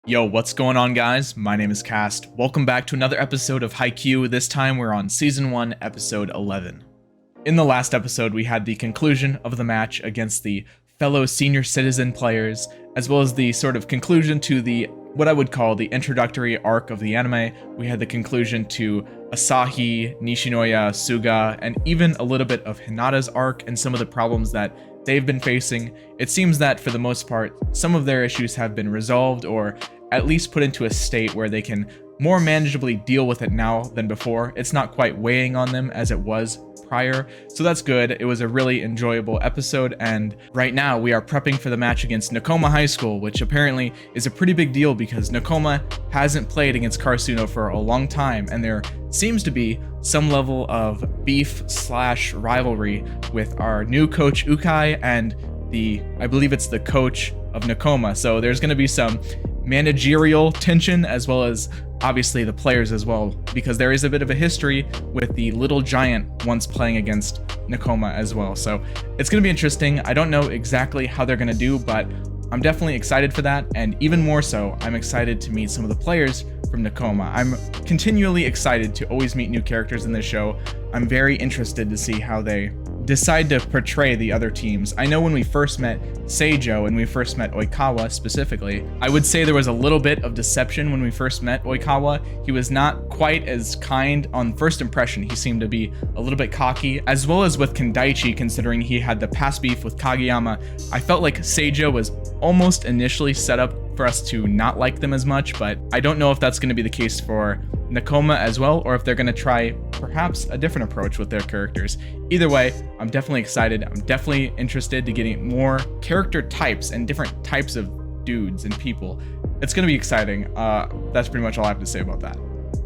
Yo, what's going on, guys? My name is Cast. Welcome back to another episode of Haikyuu. This time we're on Season 1, Episode 11. In the last episode, we had the conclusion of the match against the fellow senior citizen players, as well as the sort of conclusion to what I would call the introductory arc of the anime. We had the conclusion to Asahi, Nishinoya, Suga, and even a little bit of Hinata's arc and some of the problems that they've been facing. It seems that for the most part, some of their issues have been resolved or at least put into a state where they can more manageably deal with it now than before. It's not quite weighing on them as it was prior, so that's good. It was a really enjoyable episode, and right now we are prepping for the match against Nakoma High School, which apparently is a pretty big deal because Nakoma hasn't played against Karasuno for a long time, and there seems to be some level of beef/rivalry with our new coach Ukai and I believe it's the coach of Nakoma. So there's going to be some managerial tension as well as obviously the players as well, because there is a bit of a history with the little giant once playing against Nakoma as well. So it's going to be interesting. I don't know exactly how they're going to do, but I'm definitely excited for that. And even more so, I'm excited to meet some of the players from Nakoma. I'm continually excited to always meet new characters in this show. I'm very interested to see how they decide to portray the other teams. I know when we first met Seijo and we first met Oikawa specifically, I would say there was a little bit of deception when we first met Oikawa. He was not quite as kind on first impression. He seemed to be a little bit cocky, as well as with Kendaichi, considering he had the past beef with Kageyama. I felt like Seijo was almost initially set up for us to not like them as much, but I don't know if that's going to be the case for Nakoma as well, or if they're going to try perhaps a different approach with their characters. Either way, I'm definitely excited. I'm definitely interested to getting more character types and different types of dudes and people. It's going to be exciting. That's pretty much all I have to say about that.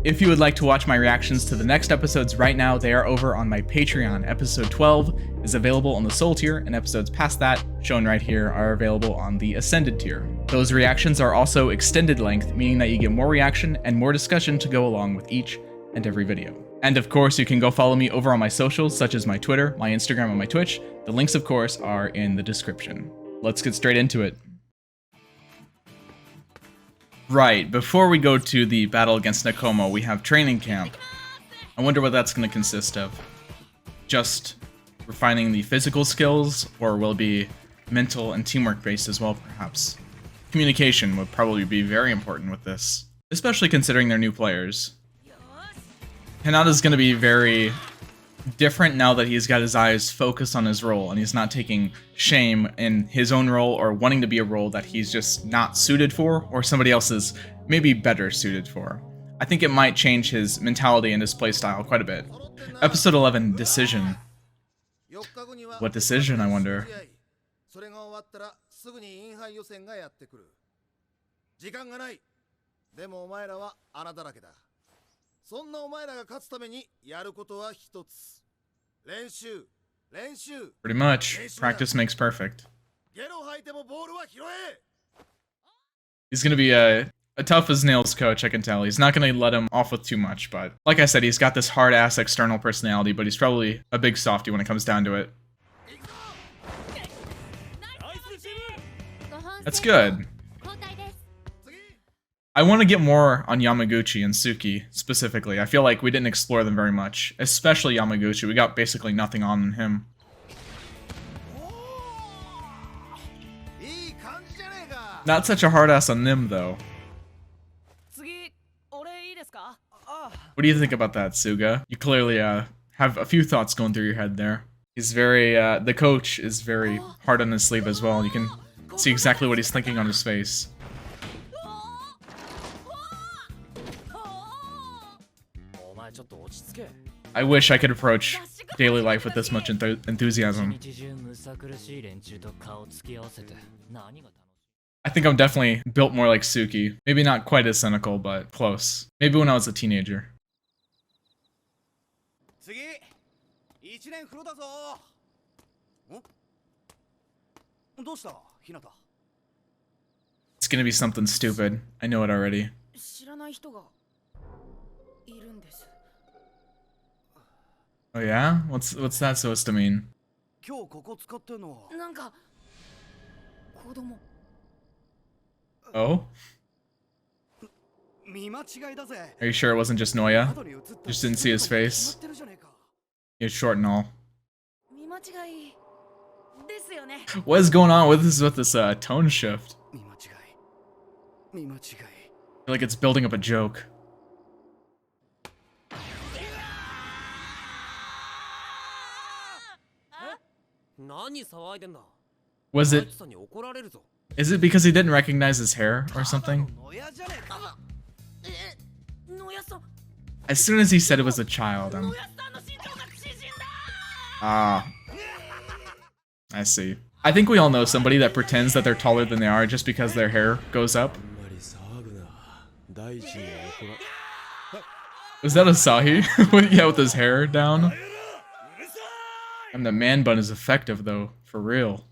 If you would like to watch my reactions to the next episodes right now, they are over on my Patreon. Episode 12 is available on the Soul tier, and episodes past that, shown right here, are available on the Ascended tier. Those reactions are also extended length, meaning that you get more reaction and more discussion to go along with each and every video. And of course, you can go follow me over on my socials, such as my Twitter, my Instagram, and my Twitch. The links, of course, are in the description. Let's get straight into it. Right, before we go to the battle against Nakoma, we have training camp. I wonder what that's going to consist of. Just refining the physical skills, or will it be mental and teamwork based as well, perhaps? Communication would probably be very important with this, especially considering they're new players. Hinata's going to be very different now that he's got his eyes focused on his role and he's not taking shame in his own role or wanting to be a role that he's just not suited for or somebody else is maybe better suited for. I think it might change his mentality and his playstyle quite a bit. Episode 11, Decision. What decision, I wonder? Pretty much. Practice makes perfect. He's going to be a tough as nails coach, I can tell. He's not going to let him off with too much, but like I said, he's got this hard-ass external personality, but he's probably a big softie when it comes down to it. That's good. I want to get more on Yamaguchi and Suki, specifically. I feel like we didn't explore them very much, especially Yamaguchi. We got basically nothing on him. Not such a hard ass on them, though. What do you think about that, Suga? You clearly have a few thoughts going through your head there. He's very, the coach is very hard on his sleeve as well. You can see exactly what he's thinking on his face. I wish I could approach daily life with this much enthusiasm. I think I'm definitely built more like Suki. Maybe not quite as cynical, but close. Maybe when I was a teenager. It's gonna be something stupid. I know it already. Oh yeah? What's that supposed to mean? Oh? Are you sure it wasn't just Noya? Just didn't see his face. He was short and all. What is going on with this tone shift? I feel like it's building up a joke. Was it? Is it because he didn't recognize his hair or something? As soon as he said it was a child, I see. I think we all know somebody that pretends that they're taller than they are just because their hair goes up. Was that Asahi? Yeah, with his hair down. And the man bun is effective though, for real.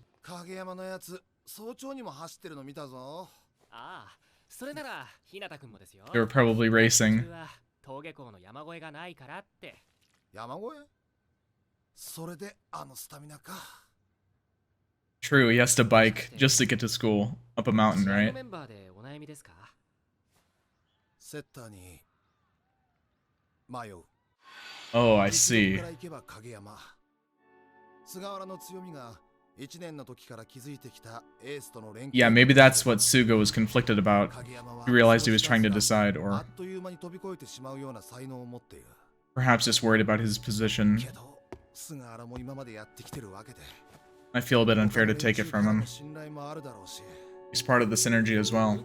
They were probably racing. True, he has to bike just to get to school, up a mountain, right? Oh, I see. Yeah, maybe that's what Suga was conflicted about. He realized he was trying to decide, or perhaps just worried about his position. I feel a bit unfair to take it from him. He's part of the synergy as well.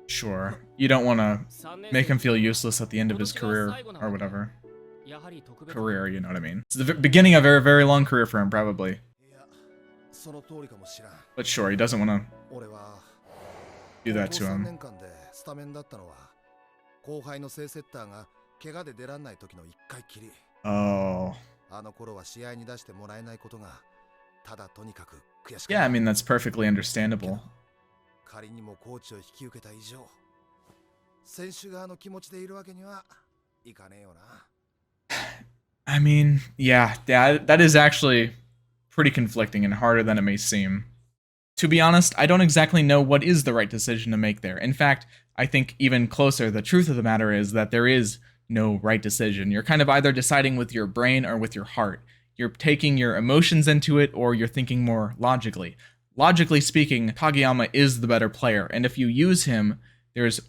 Sure, you don't want to make him feel useless at the end of his career, or whatever. Career, you know what I mean. It's the beginning of a very long career for him, probably. But sure, he doesn't want to do that to him. Oh. Yeah, I mean, that's perfectly understandable. I mean, yeah, that is actually pretty conflicting and harder than it may seem. To be honest, I don't exactly know what is the right decision to make there. In fact, I think even closer, the truth of the matter is that there is no right decision. You're kind of either deciding with your brain or with your heart. You're taking your emotions into it, or you're thinking more logically. Logically speaking, Kageyama is the better player, and if you use him, there's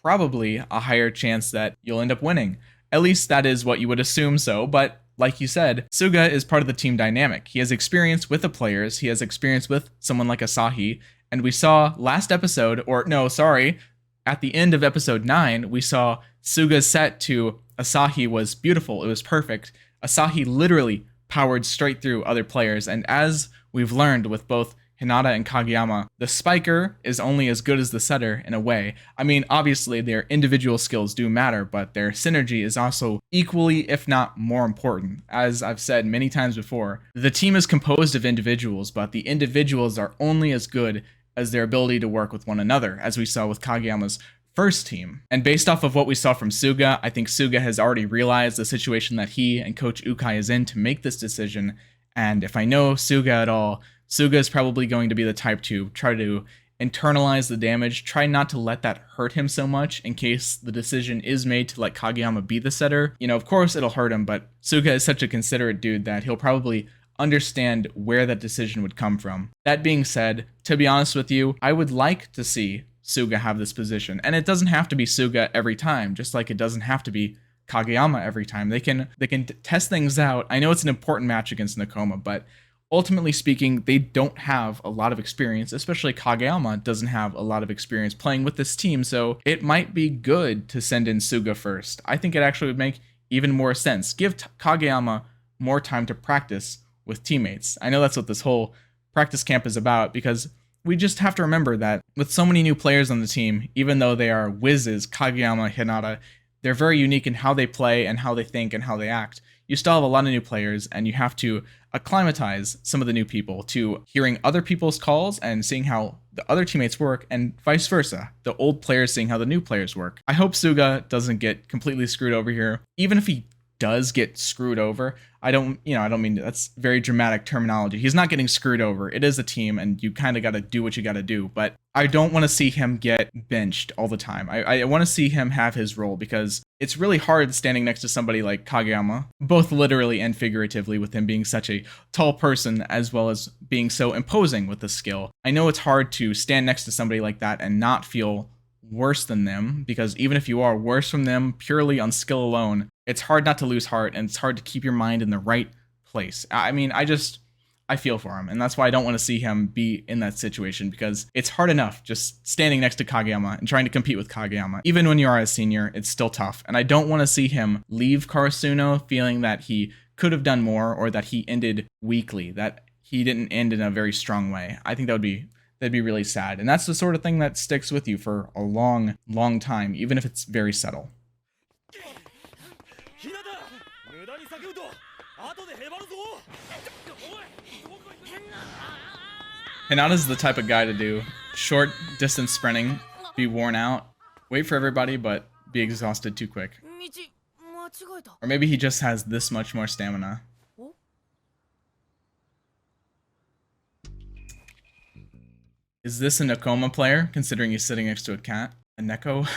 probably a higher chance that you'll end up winning. At least that is what you would assume so, but like you said, Suga is part of the team dynamic. He has experience with the players, he has experience with someone like Asahi, and we saw last episode, or no, sorry, at the end of episode 9, we saw Suga's set to Asahi was beautiful, it was perfect. Asahi literally powered straight through other players, and as we've learned with both Hinata and Kageyama, the spiker is only as good as the setter in a way. I mean, obviously their individual skills do matter, but their synergy is also equally, if not more important. As I've said many times before, the team is composed of individuals, but the individuals are only as good as their ability to work with one another, as we saw with Kageyama's first team. And based off of what we saw from Suga, I think Suga has already realized the situation that he and Coach Ukai is in to make this decision, and if I know Suga at all, Suga is probably going to be the type to try to internalize the damage, try not to let that hurt him so much in case the decision is made to let Kageyama be the setter. You know, of course it'll hurt him, but Suga is such a considerate dude that he'll probably understand where that decision would come from. That being said, to be honest with you, I would like to see Suga have this position, and it doesn't have to be Suga every time, just like it doesn't have to be Kageyama every time. They can test things out. I know it's an important match against Nakoma, but ultimately speaking, they don't have a lot of experience, especially Kageyama doesn't have a lot of experience playing with this team, so it might be good to send in Suga first. I think it actually would make even more sense. Give Kageyama more time to practice with teammates. I know that's what this whole practice camp is about, because we just have to remember that with so many new players on the team, even though they are whizzes, Kageyama, Hinata, they're very unique in how they play and how they think and how they act. You still have a lot of new players, and you have to acclimatize some of the new people to hearing other people's calls and seeing how the other teammates work, and vice versa, the old players seeing how the new players work. I hope Suga doesn't get completely screwed over here. Even if he does get screwed over, I don't mean that's very dramatic terminology. He's not getting screwed over. It is a team, and you kind of got to do what you got to do. But I don't want to see him get benched all the time. I want to see him have his role, because it's really hard standing next to somebody like Kageyama, both literally and figuratively, with him being such a tall person as well as being so imposing with the skill. I know it's hard to stand next to somebody like that and not feel worse than them, because even if you are worse from them purely on skill alone, it's hard not to lose heart, and it's hard to keep your mind in the right place. I mean, I feel for him, and that's why I don't want to see him be in that situation, because it's hard enough just standing next to Kageyama and trying to compete with Kageyama. Even when you are a senior, it's still tough, and I don't want to see him leave Karasuno feeling that he could have done more, or that he ended weakly, that he didn't end in a very strong way. I think that'd be really sad, and that's the sort of thing that sticks with you for a long, long time, even if it's very subtle. Hinata's the type of guy to do short distance sprinting, be worn out, wait for everybody, but be exhausted too quick. Or maybe he just has this much more stamina. Is this a Nekoma player, considering he's sitting next to a cat? A Neko?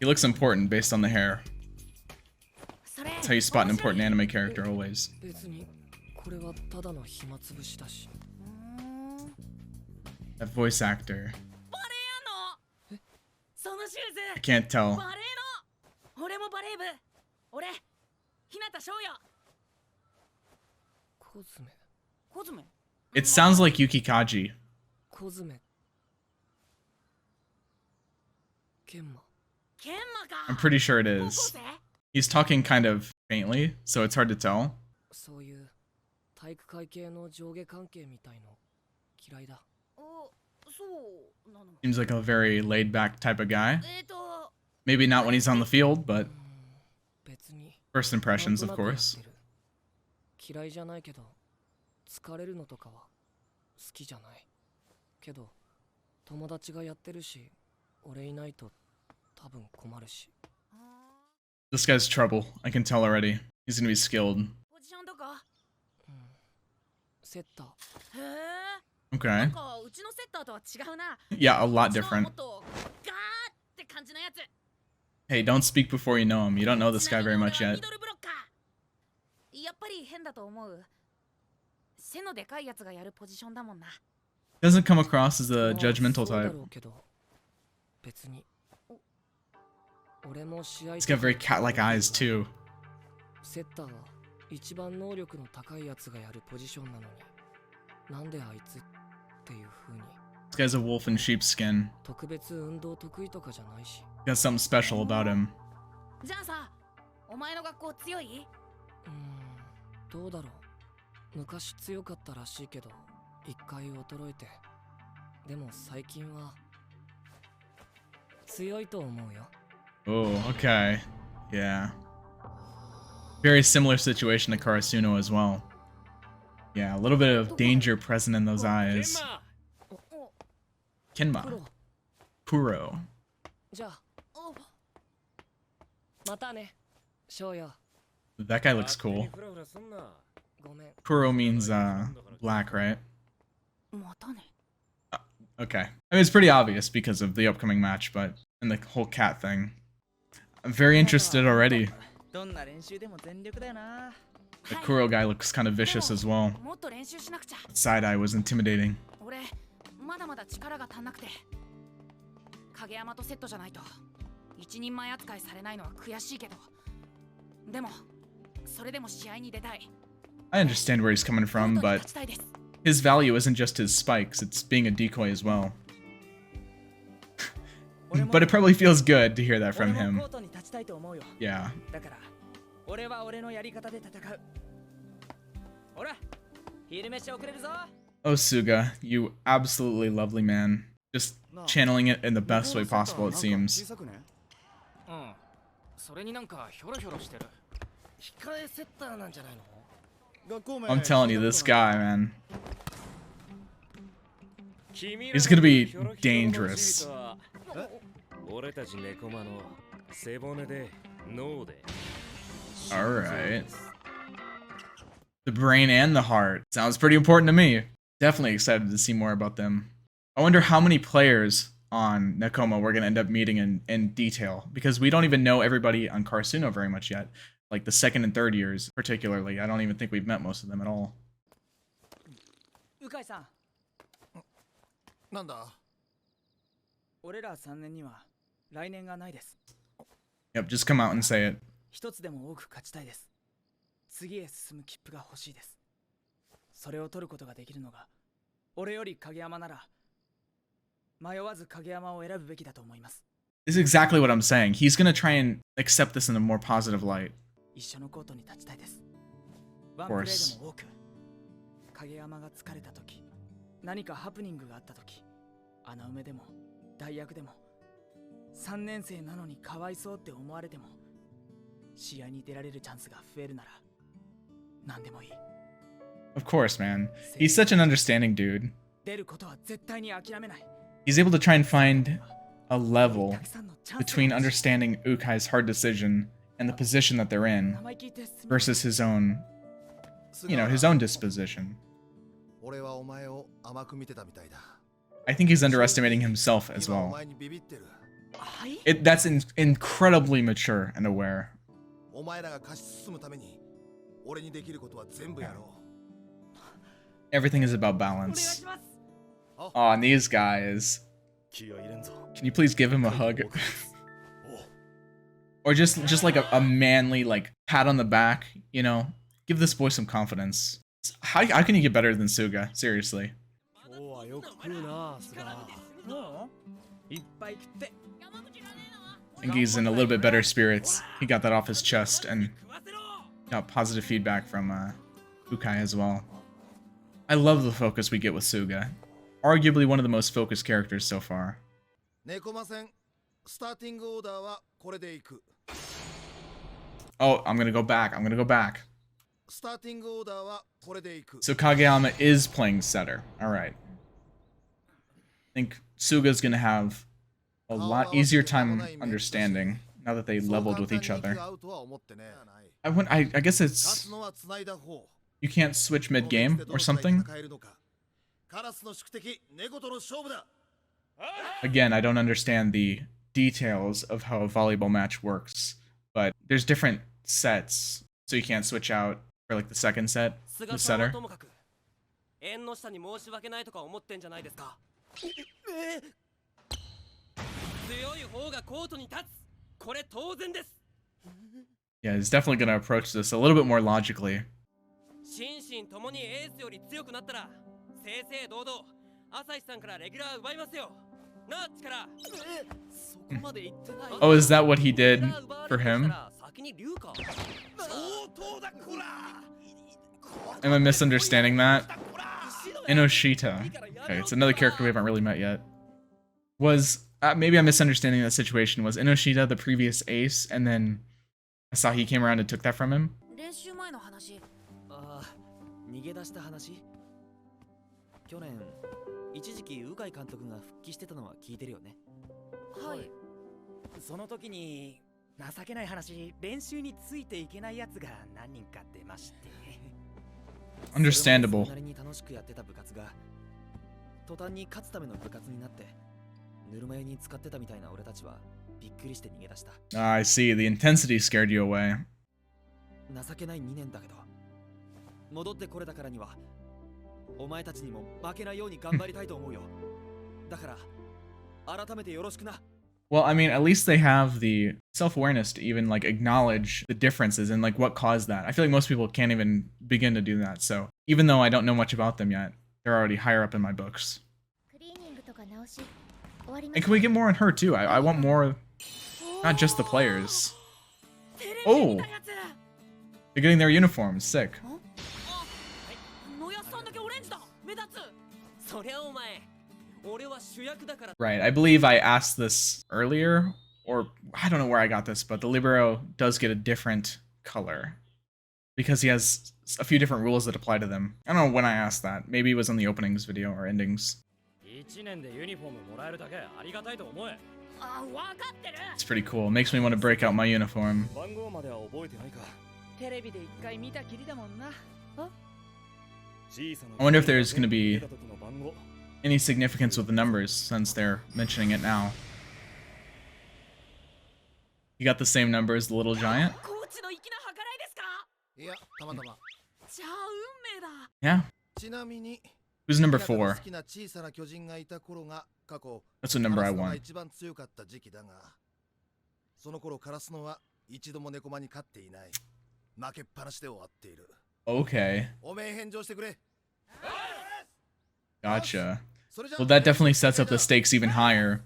He looks important based on the hair. That's how you spot an important anime character always. That voice actor. I can't tell. It sounds like Yuki Kaji. I'm pretty sure it is. He's talking kind of faintly, so it's hard to tell. Seems like a very laid-back type of guy. Maybe not when he's on the field, but first impressions, of course. This guy's trouble. I can tell already. He's gonna be skilled. Okay. Yeah, a lot different. Hey, don't speak before you know him. You don't know this guy very much yet. Doesn't come across as a judgmental type. He's got very cat-like eyes too. This guy's a wolf in sheepskin. Got something special about him. Oh, okay. Yeah. Very similar situation to Karasuno as well. Yeah, a little bit of danger present in those eyes. Kenma. Puro. That guy looks cool. Puro means black, right? Okay. I mean, it's pretty obvious because of the upcoming match, but and the whole cat thing. I'm very interested already. The Kuro guy looks kind of vicious as well. That side eye was intimidating. I understand where he's coming from, but his value isn't just his spikes, it's being a decoy as well. But it probably feels good to hear that from him. Yeah. Oh, Suga, you absolutely lovely man. Just channeling it in the best way possible, it seems. I'm telling you, this guy, man. He's gonna be dangerous. Alright. The brain and the heart. Sounds pretty important to me. Definitely excited to see more about them. I wonder how many players on Nekoma we're going to end up meeting in detail, because we don't even know everybody on Karasuno very much yet. Like the second and third years particularly. I don't even think we've met most of them at all. Ukai-san. Yep, just come out and say it. This is exactly what I'm saying. He's gonna try and accept this in a more positive light. Of course. 影山が疲れた時、何かハプニングがあった時、穴埋めでも代役でも、3年生なのにかわいそうって思われても、試合に出られるチャンスが増えるなら何でもいい。Of course, man. He's such an understanding dude. 出ることは絶対に諦めない。 He's able to try and find a level between understanding Ukai's hard decision and the position that they're in versus his own, you know, his own disposition. I think he's underestimating himself as well. That's incredibly mature and aware. Everything is about balance. Aw, and these guys. Can you please give him a hug? Or just like a manly like pat on the back, you know? Give this boy some confidence. How can you get better than Suga? Seriously. I think he's in a little bit better spirits. He got that off his chest and got positive feedback from Ukai as well. I love the focus we get with Suga. Arguably one of the most focused characters so far. Oh, I'm gonna go back. So Kageyama is playing setter. Alright. I think Suga's gonna have a lot easier time understanding now that they leveled with each other. I guess it's... You can't switch mid-game or something? Again, I don't understand the details of how a volleyball match works, but there's different sets, so you can't switch out for like the second set, the setter. Yeah, he's definitely gonna approach this a little bit more logically. Oh, is that what he did for him? Am I misunderstanding that? Inoshita. Okay, it's another character we haven't really met yet. Was, maybe I'm misunderstanding that situation. Was Inoshita the previous ace, and then Asahi came around and took that from him? Understandable. I see, the intensity scared you away. Well, I mean, at least they have the self-awareness to even, like, acknowledge the differences and, like, what caused that. I feel like most people can't even begin to do that, so even though I don't know much about them yet, they're already higher up in my books. And can we get more on her, too? I want more, not just the players. Oh! They're getting their uniforms. Sick. Right, I believe I asked this earlier, or I don't know where I got this, but the Libero does get a different color because he has a few different rules that apply to them. I don't know when I asked that. Maybe it was in the openings video or endings. It's pretty cool. Makes me want to break out my uniform. 番号までは覚えてないか。テレビで一回見たきりだもんな。小さな I wonder if there's gonna be 出た時の番号。 any significance with the numbers since they're mentioning it now. You got the same number as the little giant? コーチの粋な計らいですか？いや、たまたま。じゃあ運命だ。Yeah. ちなみに、 Who's number 好 4? きな小さな巨人がいた頃が過去 That's what number I カラスノが want. 一番強かった時期だが、その頃カラスノは一度も猫間に勝っていない。負けっぱなしで終わっている。 Okay. おめえ返上してくれ。 Gotcha. それじゃ Well, that definitely sets up the stakes even higher.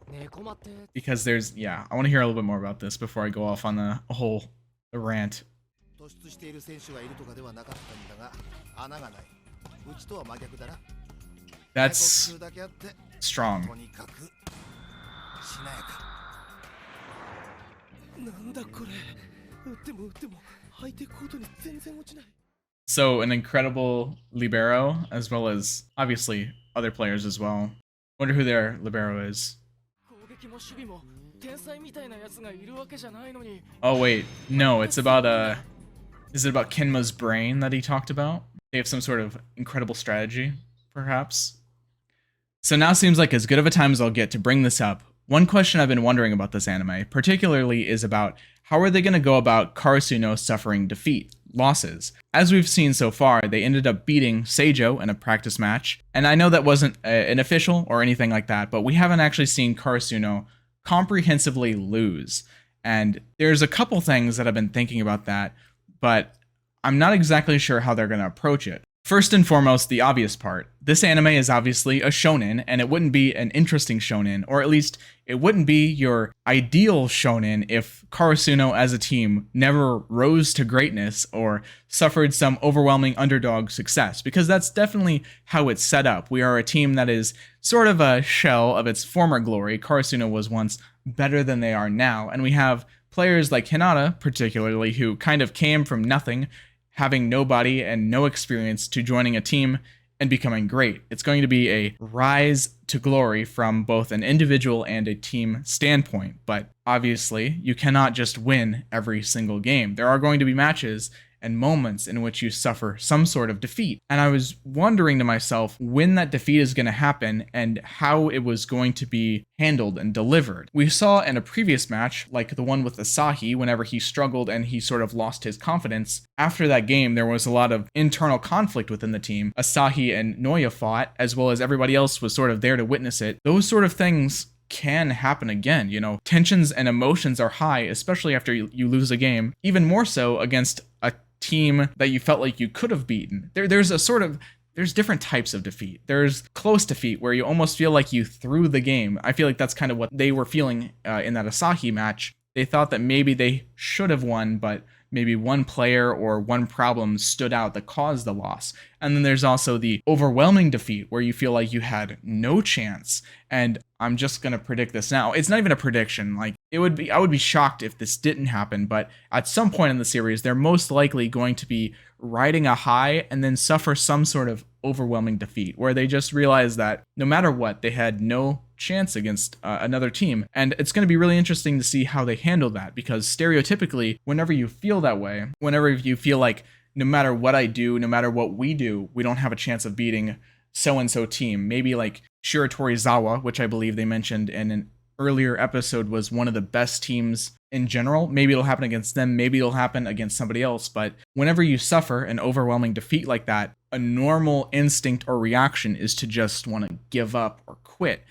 猫間って Because there's, yeah, I want to hear a little bit more about this before I go off on a whole rant. 突出している選手がいるとかではなかったんだが、穴がない。うちとは真逆だな。 That's 猫数だけあって strong. とにかくしなやか。なんだこれ。打っても相手コートに全然落ちない。 So, an incredible libero, as well as, obviously, other players as well. Wonder who their libero is. 攻撃も守備も天才みたいなやつがいるわけじゃないのに。 Oh, wait. No, it's about, is it about Kenma's brain that he talked about? They have some sort of incredible strategy, perhaps? So now seems like as good of a time as I'll get to bring this up. One question I've been wondering about this anime, particularly, is about how are they going to go about Karasuno suffering defeat, losses? As we've seen so far, they ended up beating Seijo in a practice match, and I know that wasn't an official or anything like that, but we haven't actually seen Karasuno comprehensively lose. And there's a couple things that I've been thinking about that, but I'm not exactly sure how they're going to approach it. First and foremost, the obvious part. This anime is obviously a shonen, and it wouldn't be an interesting shonen, or at least it wouldn't be your ideal shonen if Karasuno as a team never rose to greatness or suffered some overwhelming underdog success, because that's definitely how it's set up. We are a team that is sort of a shell of its former glory. Karasuno was once better than they are now, and we have players like Hinata, particularly, who kind of came from nothing, having nobody and no experience, to joining a team and becoming great. It's going to be a rise to glory from both an individual and a team standpoint, but obviously you cannot just win every single game. There are going to be matches and moments in which you suffer some sort of defeat. And I was wondering to myself when that defeat is going to happen and how it was going to be handled and delivered. We saw in a previous match, like the one with Asahi, whenever he struggled and he sort of lost his confidence. After that game, there was a lot of internal conflict within the team. Asahi and Noya fought, as well as everybody else was sort of there to witness it. Those sort of things can happen again. You know, tensions and emotions are high, especially after you lose a game, even more so against a team that you felt like you could have beaten. There's different types of defeat. There's close defeat where you almost feel like you threw the game. I feel like that's kind of what they were feeling in that Asahi match. They thought that maybe they should have won, but maybe one player or one problem stood out that caused the loss. And then there's also the overwhelming defeat where you feel like you had no chance. And I'm just going to predict this now. It's not even a prediction. Like, I would be shocked if this didn't happen, but at some point in the series, they're most likely going to be riding a high and then suffer some sort of overwhelming defeat where they just realize that no matter what, they had no chance against another team. And it's going to be really interesting to see how they handle that, because stereotypically, whenever you feel that way, whenever you feel like no matter what I do, no matter what we do, we don't have a chance of beating so-and-so team. Maybe like Shiratorizawa, which I believe they mentioned in an earlier episode was one of the best teams in general. Maybe it'll happen against them, maybe it'll happen against somebody else, but whenever you suffer an overwhelming defeat like that, a normal instinct or reaction is to just want to give up or quit.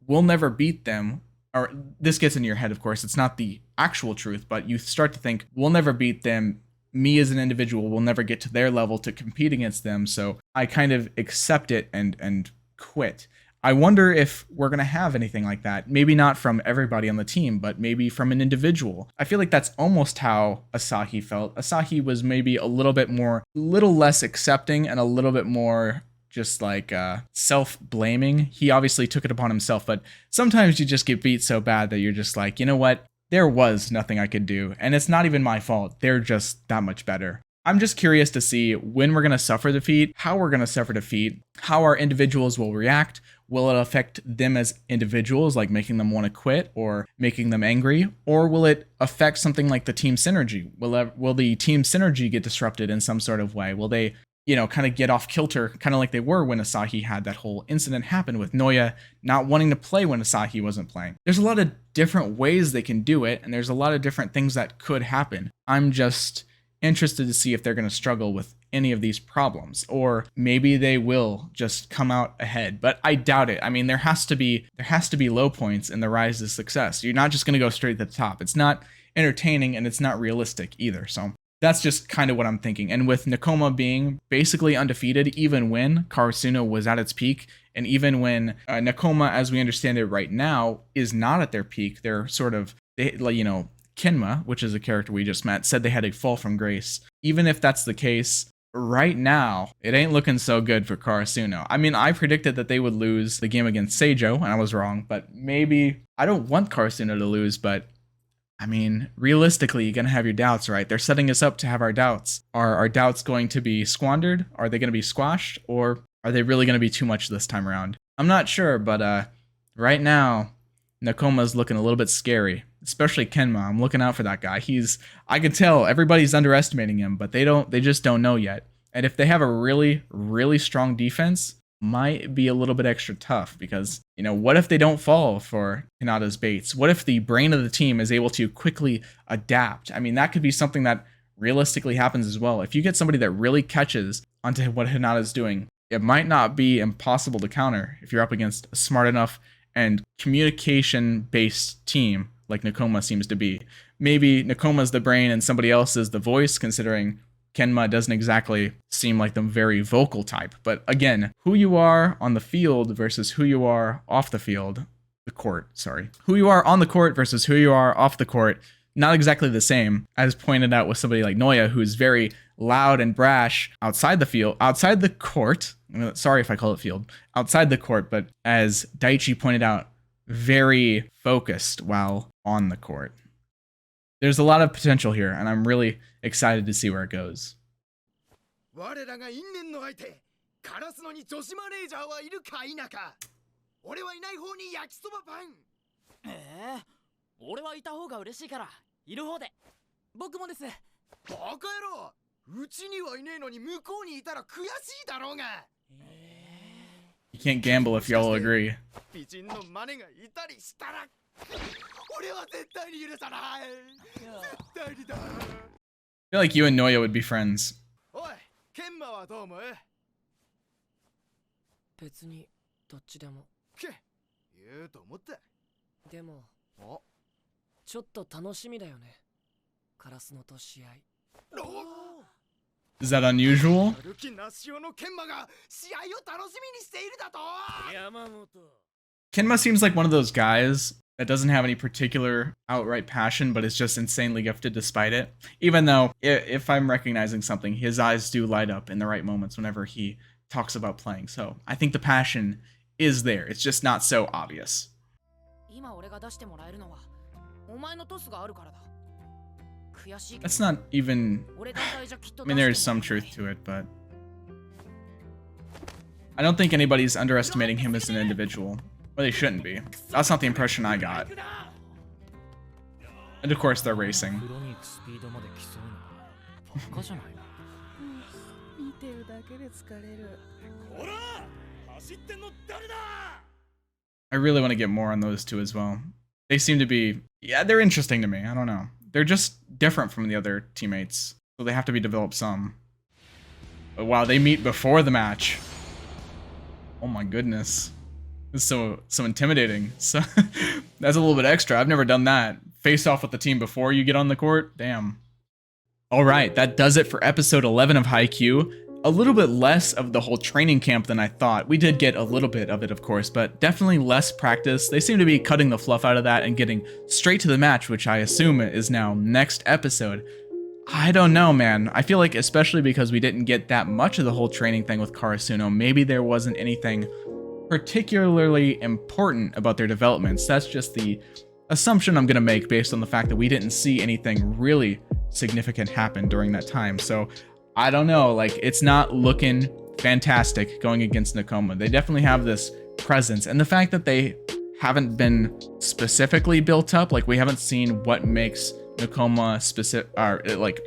We'll never beat them, or this gets in your head, of course, it's not the actual truth, but you start to think, we'll never beat them, me as an individual will never get to their level to compete against them, so I kind of accept it and quit. I wonder if we're going to have anything like that. Maybe not from everybody on the team, but maybe from an individual. I feel like that's almost how Asahi felt. Asahi was maybe a little less accepting and a little bit more just like self-blaming. He obviously took it upon himself, but sometimes you just get beat so bad that you're just like, you know what? There was nothing I could do, and it's not even my fault. They're just that much better. I'm just curious to see when we're going to suffer defeat, how we're going to suffer defeat, how our individuals will react. Will it affect them as individuals, like making them want to quit or making them angry? Or will it affect something like the team synergy? Will the team synergy get disrupted in some sort of way? Will they, kind of get off kilter, kind of like they were when Asahi had that whole incident happen with Noya not wanting to play when Asahi wasn't playing? There's a lot of different ways they can do it, and there's a lot of different things that could happen. I'm just interested to see if they're going to struggle with any of these problems, or maybe they will just come out ahead, but I doubt it. I mean, there has to be low points in the rise to success. You're not just going to go straight to the top. It's not entertaining and it's not realistic either. So that's just kind of what I'm thinking. And with Nakoma being basically undefeated, even when Karasuno was at its peak, and even when Nakoma, as we understand it right now, is not at their peak, they're sort of, Kenma, which is a character we just met, said they had a fall from grace. Even if that's the case, right now, it ain't looking so good for Karasuno. I mean, I predicted that they would lose the game against Seijo, and I was wrong, but maybe, I don't want Karasuno to lose, but I mean, realistically, you're going to have your doubts, right? They're setting us up to have our doubts. Are our doubts going to be squandered? Are they going to be squashed? Or are they really going to be too much this time around? I'm not sure, but right now, Nakoma's looking a little bit scary, especially Kenma. I'm looking out for that guy. I can tell everybody's underestimating him, but they just don't know yet. And if they have a really, really strong defense, might be a little bit extra tough because, what if they don't fall for Hinata's baits? What if the brain of the team is able to quickly adapt? I mean, that could be something that realistically happens as well. If you get somebody that really catches onto what Hinata's doing, it might not be impossible to counter if you're up against a smart enough and communication-based team like Nakoma seems to be. Maybe Nakoma's the brain and somebody else is the voice, considering Kenma doesn't exactly seem like the very vocal type. But again, who you are on the field versus who you are off the field, the court, sorry. Who you are on the court versus who you are off the court, not exactly the same, as pointed out with somebody like Noya, who's very loud and brash outside the court. Sorry if I call it field, outside the court, but as Daichi pointed out, very focused while on the court. There's a lot of potential here, and I'm really excited to see where it goes. 我らが因縁の相手、カラスノに女子マネージャーはいるか否か。俺はいない方に焼きそばパン。俺はいた方が嬉しいから、いる方で。僕もです。バカ野郎、うちにはいねえのに向こうにいたら悔しいだろうが。You can't gamble if y'all agree. 美人のマネがいたりしたら、俺は絶対に許さない。絶対にだ。I feel like you and Noya would be friends. おい、ケンマはどう思う？別にどっちでも。言うと思った。でも、ちょっと楽しみだよね。カラスノと試合。Is that unusual? ルキナシオのケンマが試合を楽しみにしているだと。山本。Kenma seems like one of those guys that doesn't have any particular outright passion, but is just insanely gifted despite it. Even though, if I'm recognizing something, his eyes do light up in the right moments whenever he talks about playing. So I think the passion is there. It's just not so obvious. That's not even... I mean, there's some truth to it, but... I don't think anybody's underestimating him as an individual. Well, they shouldn't be. That's not the impression I got. And of course, they're racing. I really want to get more on those two as well. They seem to be... Yeah, they're interesting to me. I don't know. They're just different from the other teammates, so they have to be developed some. But wow, they meet before the match. Oh my goodness. It's so intimidating. So that's a little bit extra. I've never done that. Face off with the team before you get on the court. Damn. All right, that does it for episode 11 of Haikyuu. A little bit less of the whole training camp than I thought. We did get a little bit of it, of course, but definitely less practice. They seem to be cutting the fluff out of that and getting straight to the match, which I assume is now next episode. I don't know, man. I feel like, especially because we didn't get that much of the whole training thing with Karasuno, maybe there wasn't anything particularly important about their developments. That's just the assumption I'm gonna make based on the fact that we didn't see anything really significant happen during that time. So I don't know, like, it's not looking fantastic going against Nakoma. They definitely have this presence, and the fact that they haven't been specifically built up, like we haven't seen what makes Nakoma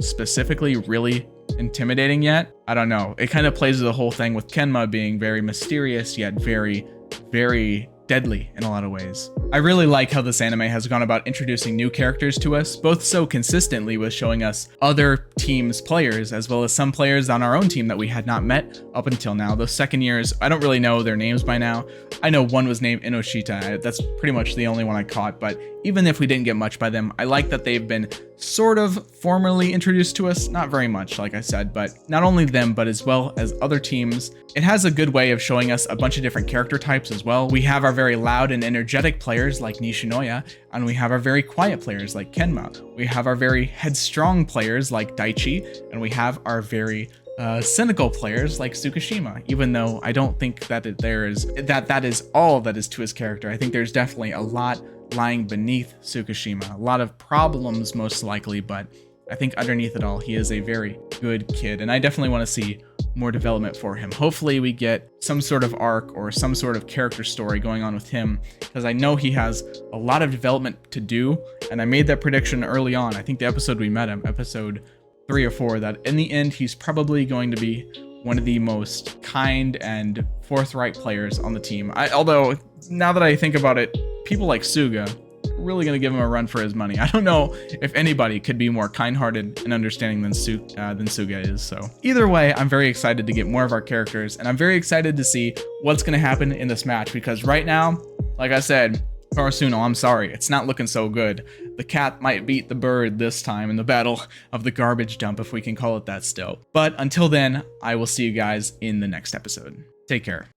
specifically really intimidating yet. I don't know. It kind of plays with the whole thing with Kenma being very mysterious yet very, very deadly in a lot of ways. I really like how this anime has gone about introducing new characters to us, both so consistently with showing us other teams' players, as well as some players on our own team that we had not met up until now. Those second years, I don't really know their names by now. I know one was named Inoshita. That's pretty much the only one I caught, but even if we didn't get much by them, I like that they've been sort of formally introduced to us. Not very much, like I said, but not only them, but as well as other teams. It has a good way of showing us a bunch of different character types as well. We have our very loud and energetic players like Nishinoya, and we have our very quiet players like Kenma. We have our very headstrong players like Daichi, and we have our very cynical players like Tsukishima, even though I don't think that that is all that is to his character. I think there's definitely a lot lying beneath Tsukishima, a lot of problems most likely, but I think underneath it all, he is a very good kid, and I definitely want to see more development for him. Hopefully we get some sort of arc or some sort of character story going on with him, because I know he has a lot of development to do, and I made that prediction early on. I think the episode we met him, episode 3 or 4, that in the end, he's probably going to be one of the most kind and forthright players on the team. Although, now that I think about it, people like Suga are really going to give him a run for his money. I don't know if anybody could be more kind-hearted and understanding than Suga is. So either way, I'm very excited to get more of our characters, and I'm very excited to see what's going to happen in this match, because right now, like I said, Karasuno, I'm sorry, it's not looking so good. The cat might beat the bird this time in the battle of the garbage dump, if we can call it that still. But until then, I will see you guys in the next episode. Take care.